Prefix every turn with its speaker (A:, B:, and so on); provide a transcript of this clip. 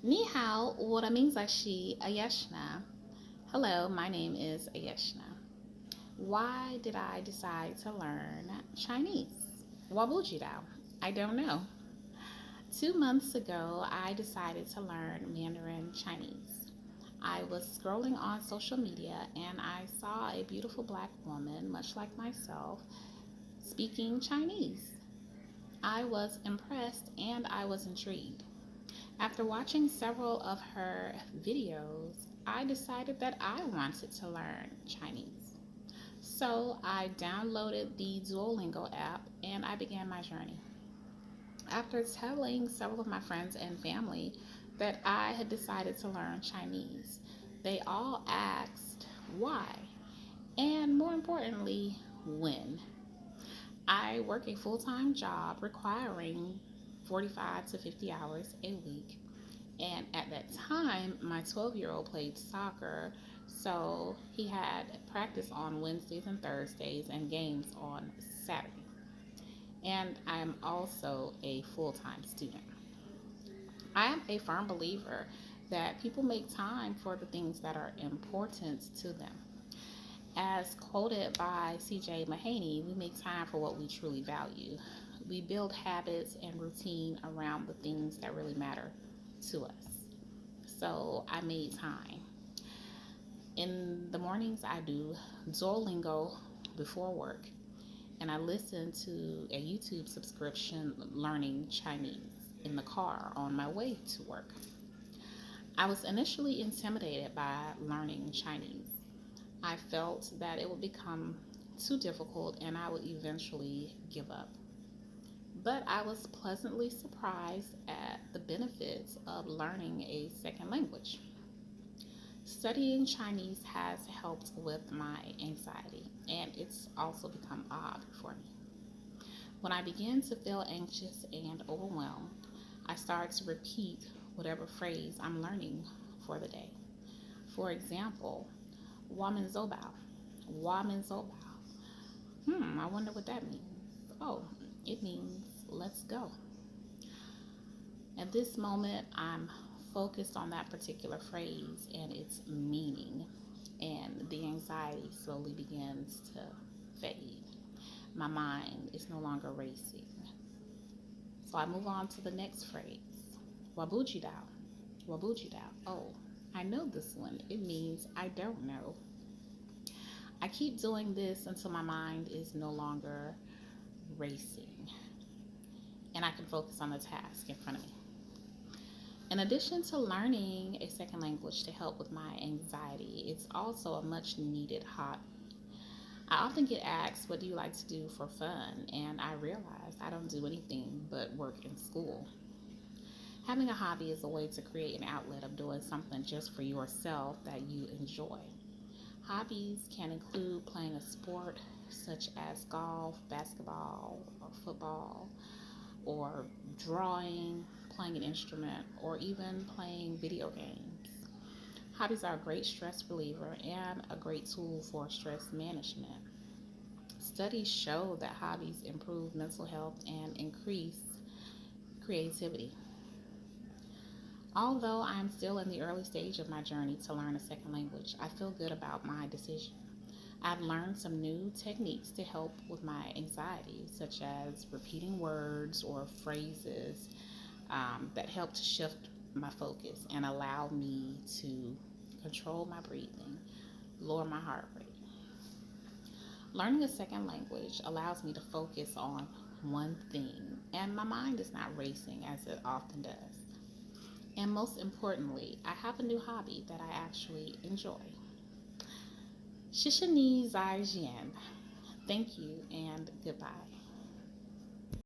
A: Ni hao, waramizashi Ayeshna. Hello, my name is Ayeshna. Why did I decide to learn Chinese? Wabujidao. I don't know. 2 months ago, I decided to learn Mandarin Chinese. I was scrolling on social media and I saw a beautiful black woman, much like myself, speaking Chinese. I was impressed and I was intrigued. After watching several of her videos, I decided that I wanted to learn Chinese. So I downloaded the Duolingo app and I began my journey. After telling several of my friends and family that I had decided to learn Chinese, they all asked why, and more importantly, when. I work a full time job requiring 45 to 50 hours a week. And at that time, my 12-year-old played soccer, so he had practice on Wednesdays and Thursdays and games on Saturday. And I am also a full time student. I am a firm believer that people make time for the things that are important to them. As quoted by CJ Mahaney, we make time for what we truly value. We build habits and routine around the things that really matter to us. So I made time. In the mornings, I do Duolingo before work, and I listen to a YouTube subscription learning Chinese in the car on my way to work. I was initially intimidated by learning Chinese. I felt that it would become too difficult and I would eventually give up. But I was pleasantly surprised at the benefits of learning a second language. Studying Chinese has helped with my anxiety, and it's also become a hobby for me. When I begin to feel anxious and overwhelmed, I start to repeat whatever phrase I'm learning for the day. For example, Wamen Zobao. Wamen Zobao. I wonder what that means. Oh, it means let's go. At this moment, I'm focused on that particular phrase and its meaning, and the anxiety slowly begins to fade. My mind is no longer racing. So I move on to the next phrase, Wabujidao. Wabujidao. Oh, I know this one. It means I don't know. I keep doing this until my mind is no longer racing and I can focus on the task in front of me. In addition to learning a second language to help with my anxiety, it's also a much needed hobby. I often get asked, what do you like to do for fun? And I realize I don't do anything but work in school. Having a hobby is a way to create an outlet of doing something just for yourself that you enjoy. Hobbies can include playing a sport such as golf, basketball, or football, or drawing, playing an instrument, or even playing video games. Hobbies are a great stress reliever and a great tool for stress management. Studies show that hobbies improve mental health and increase creativity. Although I'm still in the early stage of my journey to learn a second language, I feel good about my decision. I've learned some new techniques to help with my anxiety, such as repeating words or phrases that help to shift my focus and allow me to control my breathing, lower my heart rate. Learning a second language allows me to focus on one thing, and my mind is not racing as it often does. And most importantly, I have a new hobby that I actually enjoy. Shishani Zai Jian. Thank you and goodbye.